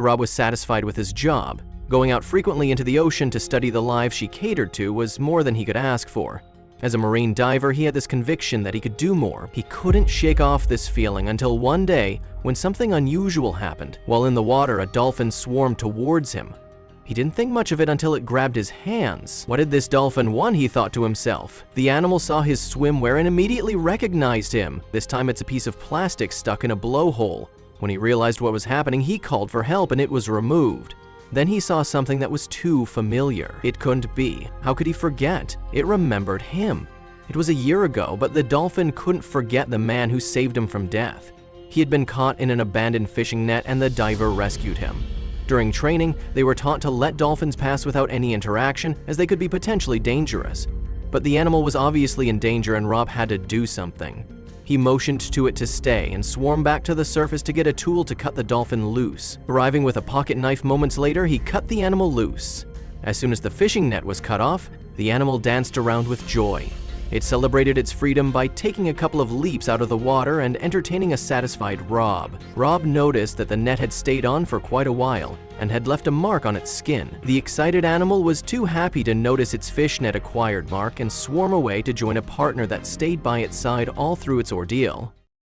Rob was satisfied with his job. Going out frequently into the ocean to study the lives she catered to was more than he could ask for. As a marine diver, he had this conviction that he could do more. He couldn't shake off this feeling until one day when something unusual happened. While in the water, a dolphin swarmed towards him. He didn't think much of it until it grabbed his hands. What did this dolphin want, he thought to himself. The animal saw his swimwear and immediately recognized him. This time it's a piece of plastic stuck in a blowhole. When he realized what was happening, he called for help and it was removed. Then he saw something that was too familiar. It couldn't be. How could he forget? It remembered him. It was a year ago, but the dolphin couldn't forget the man who saved him from death. He had been caught in an abandoned fishing net and the diver rescued him. During training, they were taught to let dolphins pass without any interaction as they could be potentially dangerous. But the animal was obviously in danger and Rob had to do something. He motioned to it to stay and swarmed back to the surface to get a tool to cut the dolphin loose. Arriving with a pocket knife moments later, he cut the animal loose. As soon as the fishing net was cut off, the animal danced around with joy. It celebrated its freedom by taking a couple of leaps out of the water and entertaining a satisfied Rob. Rob noticed that the net had stayed on for quite a while and had left a mark on its skin. The excited animal was too happy to notice its fishnet acquired mark and swarm away to join a partner that stayed by its side all through its ordeal.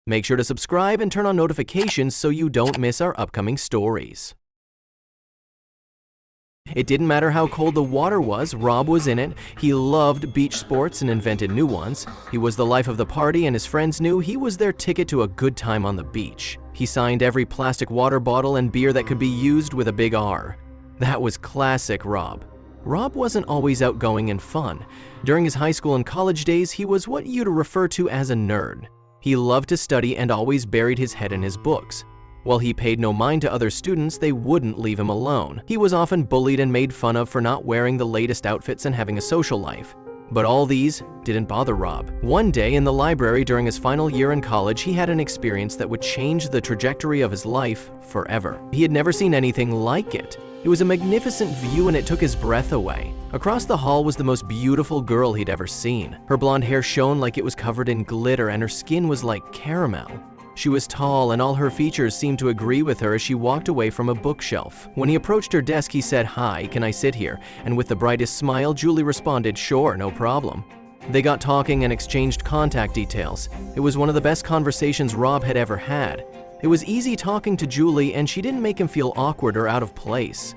Make sure to subscribe and turn on notifications so you don't miss our upcoming stories. It didn't matter how cold the water was, Rob was in it. He loved beach sports and invented new ones. He was the life of the party and his friends knew he was their ticket to a good time on the beach. He signed every plastic water bottle and beer that could be used with a big R. That was classic Rob. Rob wasn't always outgoing and fun. During his high school and college days, he was what you'd refer to as a nerd. He loved to study and always buried his head in his books. While he paid no mind to other students, they wouldn't leave him alone. He was often bullied and made fun of for not wearing the latest outfits and having a social life. But all these didn't bother Rob. One day in the library during his final year in college, he had an experience that would change the trajectory of his life forever. He had never seen anything like it. It was a magnificent view and it took his breath away. Across the hall was the most beautiful girl he'd ever seen. Her blonde hair shone like it was covered in glitter and her skin was like caramel. She was tall and all her features seemed to agree with her as she walked away from a bookshelf. When he approached her desk, he said, "Hi, can I sit here?" And with the brightest smile, Julie responded, "Sure, no problem." They got talking and exchanged contact details. It was one of the best conversations Rob had ever had. It was easy talking to Julie and she didn't make him feel awkward or out of place.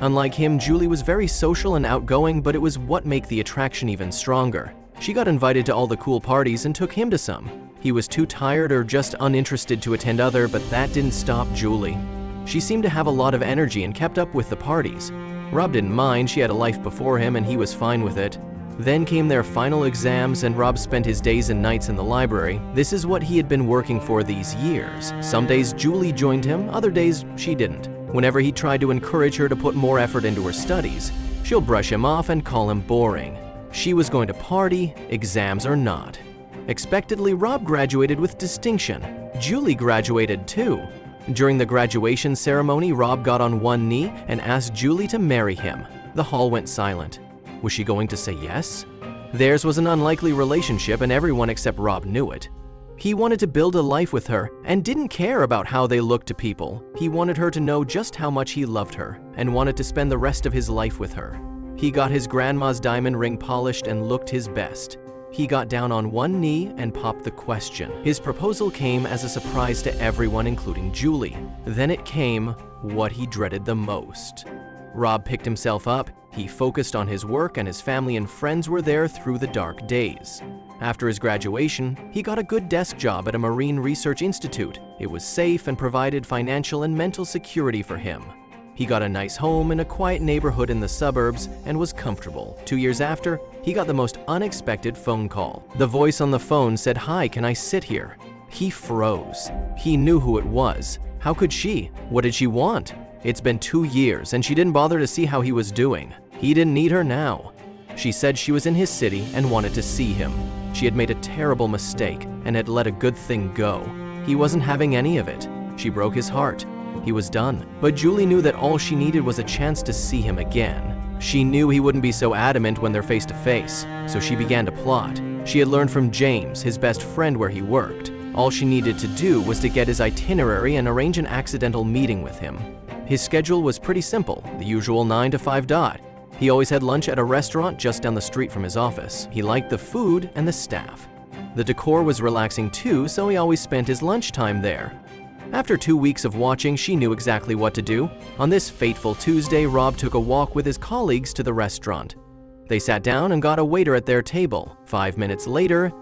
Unlike him, Julie was very social and outgoing, but it was what made the attraction even stronger. She got invited to all the cool parties and took him to some. He was too tired or just uninterested to attend other, but that didn't stop Julie. She seemed to have a lot of energy and kept up with the parties. Rob didn't mind, she had a life before him and he was fine with it. Then came their final exams and Rob spent his days and nights in the library. This is what he had been working for these years. Some days Julie joined him, other days she didn't. Whenever he tried to encourage her to put more effort into her studies, she'll brush him off and call him boring. She was going to party, exams or not. Expectedly, Rob graduated with distinction. Julie graduated too. During the graduation ceremony, Rob got on one knee and asked Julie to marry him. The hall went silent. Was she going to say yes? Theirs was an unlikely relationship and everyone except Rob knew it. He wanted to build a life with her and didn't care about how they looked to people. He wanted her to know just how much he loved her and wanted to spend the rest of his life with her. He got his grandma's diamond ring polished and looked his best. He got down on one knee and popped the question. His proposal came as a surprise to everyone, including Julie. Then it came what he dreaded the most. Rob picked himself up, he focused on his work, and his family and friends were there through the dark days. After his graduation, he got a good desk job at a marine research institute. It was safe and provided financial and mental security for him. He got a nice home in a quiet neighborhood in the suburbs and was comfortable. 2 years after, he got the most unexpected phone call. The voice on the phone said, "Hi, can I sit here?" He froze. He knew who it was. How could she? What did she want? It's been 2 years and she didn't bother to see how he was doing. He didn't need her now. She said she was in his city and wanted to see him. She had made a terrible mistake and had let a good thing go. He wasn't having any of it. She broke his heart. He was done. But Julie knew that all she needed was a chance to see him again. She knew he wouldn't be so adamant when they're face to face, so she began to plot. She had learned from James, his best friend, where he worked. All she needed to do was to get his itinerary and arrange an accidental meeting with him. His schedule was pretty simple, the usual 9 to 5 dot. He always had lunch at a restaurant just down the street from his office. He liked the food and the staff. The decor was relaxing too, so he always spent his lunchtime there. After 2 weeks of watching, she knew exactly what to do. On this fateful Tuesday, Rob took a walk with his colleagues to the restaurant. They sat down and got a waiter at their table. 5 minutes later,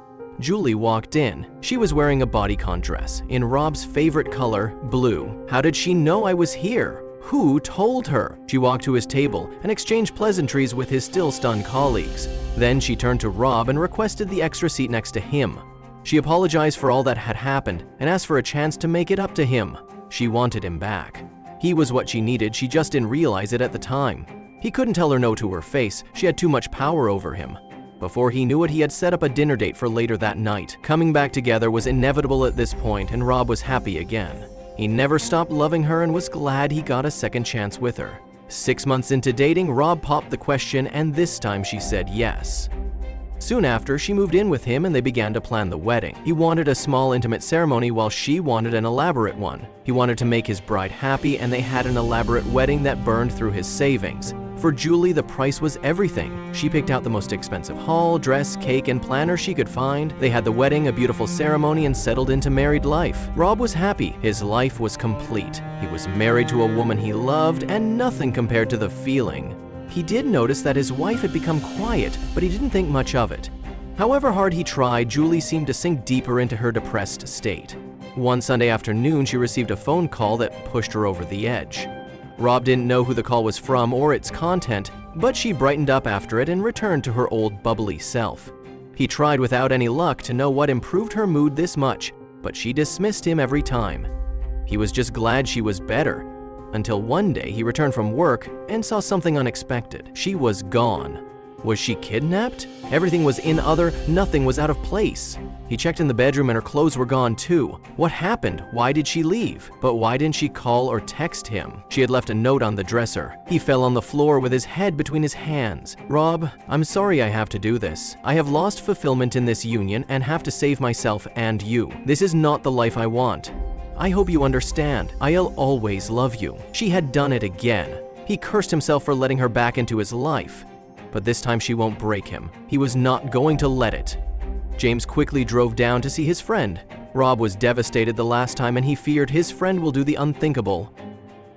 Julie walked in. She was wearing a bodycon dress in Rob's favorite color, blue. How did she know I was here? Who told her? She walked to his table and exchanged pleasantries with his still stunned colleagues. Then she turned to Rob and requested the extra seat next to him. She apologized for all that had happened and asked for a chance to make it up to him. She wanted him back. He was what she needed, she just didn't realize it at the time. He couldn't tell her no to her face, she had too much power over him. Before he knew it, he had set up a dinner date for later that night. Coming back together was inevitable at this point, and Rob was happy again. He never stopped loving her and was glad he got a second chance with her. 6 months into dating, Rob popped the question, and this time she said yes. Soon after, she moved in with him and they began to plan the wedding. He wanted a small intimate ceremony while she wanted an elaborate one. He wanted to make his bride happy and they had an elaborate wedding that burned through his savings. For Julie, the price was everything. She picked out the most expensive hall, dress, cake, and planner she could find. They had the wedding, a beautiful ceremony, and settled into married life. Rob was happy. His life was complete. He was married to a woman he loved, and nothing compared to the feeling. He did notice that his wife had become quiet, but he didn't think much of it. However hard he tried, Julie seemed to sink deeper into her depressed state. One Sunday afternoon, she received a phone call that pushed her over the edge. Rob didn't know who the call was from or its content, but she brightened up after it and returned to her old bubbly self. He tried without any luck to know what improved her mood this much, but she dismissed him every time. He was just glad she was better. Until one day he returned from work and saw something unexpected. She was gone. Was she kidnapped? Everything was in other, nothing was out of place. He checked in the bedroom and her clothes were gone too. What happened? Why did she leave? But why didn't she call or text him? She had left a note on the dresser. He fell on the floor with his head between his hands. Rob, I'm sorry I have to do this. I have lost fulfillment in this union and have to save myself and you. This is not the life I want. I hope you understand. I'll always love you. She had done it again. He cursed himself for letting her back into his life. But this time she won't break him. He was not going to let it. James quickly drove down to see his friend. Rob was devastated the last time and he feared his friend will do the unthinkable.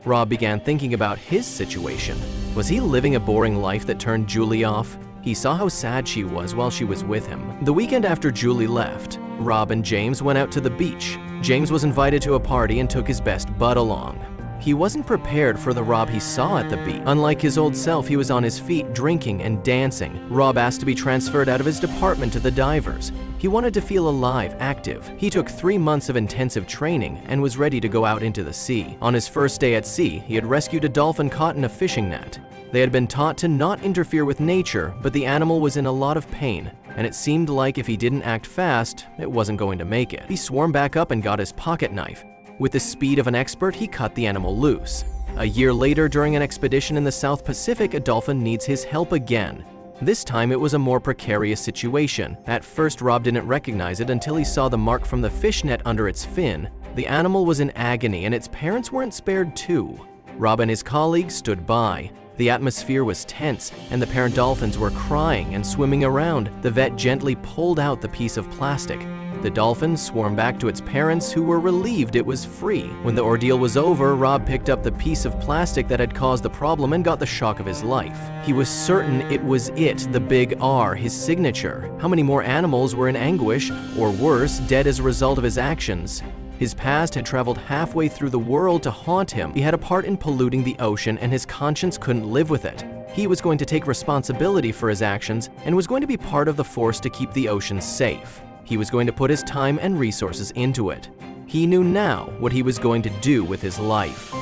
Rob began thinking about his situation. Was he living a boring life that turned Julie off? He saw how sad she was while she was with him. The weekend after Julie left, Rob and James went out to the beach. James was invited to a party and took his best bud along. He wasn't prepared for the Rob he saw at the beach. Unlike his old self, he was on his feet, drinking and dancing. Rob asked to be transferred out of his department to the divers. He wanted to feel alive, active. He took 3 months of intensive training and was ready to go out into the sea. On his first day at sea, he had rescued a dolphin caught in a fishing net. They had been taught to not interfere with nature, but the animal was in a lot of pain, and it seemed like if he didn't act fast, it wasn't going to make it. He swarmed back up and got his pocket knife. With the speed of an expert, he cut the animal loose. A year later, during an expedition in the South Pacific, a dolphin needs his help again. This time it was a more precarious situation. At first, Rob didn't recognize it until he saw the mark from the fishnet under its fin. The animal was in agony and its parents weren't spared too. Rob and his colleagues stood by. The atmosphere was tense and the parent dolphins were crying and swimming around. The vet gently pulled out the piece of plastic. The dolphin swarmed back to its parents, who were relieved it was free. When the ordeal was over, Rob picked up the piece of plastic that had caused the problem and got the shock of his life. He was certain it was it, the big R, his signature. How many more animals were in anguish, or worse, dead as a result of his actions? His past had traveled halfway through the world to haunt him. He had a part in polluting the ocean and his conscience couldn't live with it. He was going to take responsibility for his actions and was going to be part of the force to keep the ocean safe. He was going to put his time and resources into it. He knew now what he was going to do with his life.